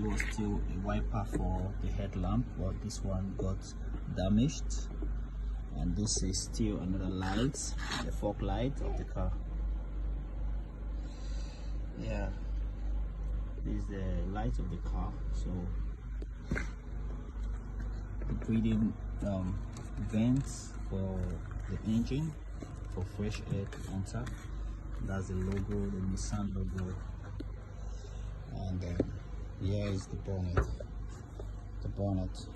was still a wiper for the headlamp, but this one got damaged. And this is still another light, the fog light of the car. Yeah, this is the light of the car. So the breathing vents for the engine for fresh air to enter. That's the logo, the Nissan logo. And here is the bonnet. The bonnet,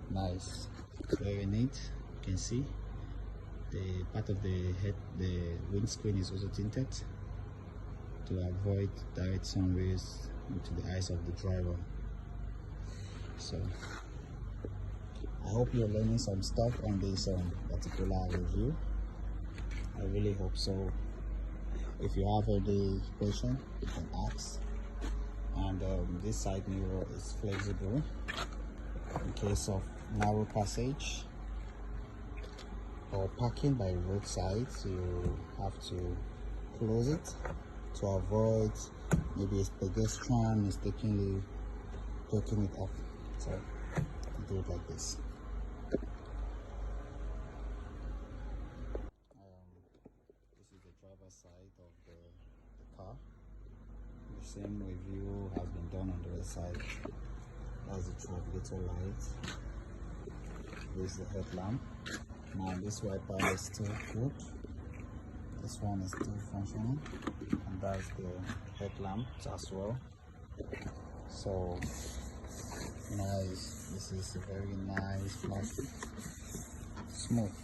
nice, very neat. You can see the part of the head, the windscreen is also tinted to avoid direct sun rays into the eyes of the driver. So I hope you're learning some stuff on this particular review. I really hope so. If you have any question, you can ask. And this side mirror is flexible in case of narrow passage or parking by roadside. You have to close it to avoid maybe a pedestrian mistakenly picking it up. So do it like this. This is the driver's side of the car. The same review has been done on the other side. That's the trafficator light. This is the headlamp. Now this wiper is still good. This one is still functioning, and that's the headlamp as well. So nice. This is a very nice plastic, smooth.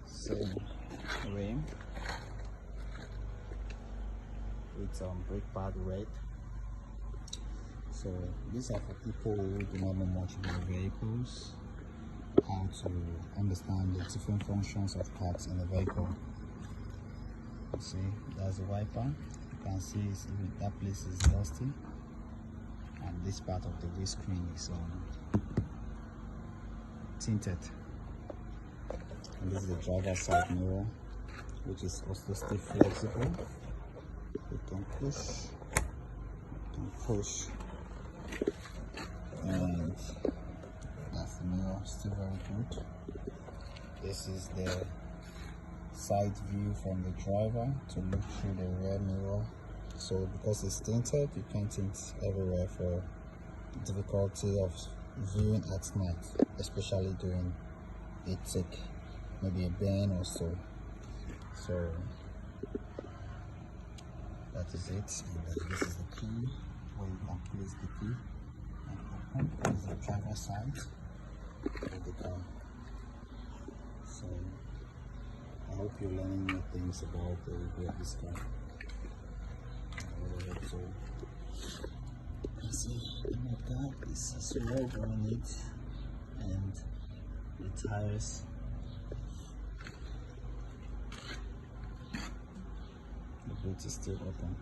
Same rim with brake pad red. So these are for people who do not know much about vehicles, how to understand the different functions of parts in the vehicle. You see, that's the wiper. You can see that place is dusty, and this part of the windscreen is tinted. And this is the driver's side mirror, which is also still flexible. You can push, and that's the mirror, still very good. This is the side view from the driver to look through the rear mirror. So because it's tinted, you can't tint everywhere for difficulty of viewing at night, especially during a tick, maybe a bend or so. So that is it. And this is the key, where you can place the key and open. This is the driver's side of the car. So I hope you're learning new things about the review of this car. So you see the motor is so well on it, and the tires, the boot is still open.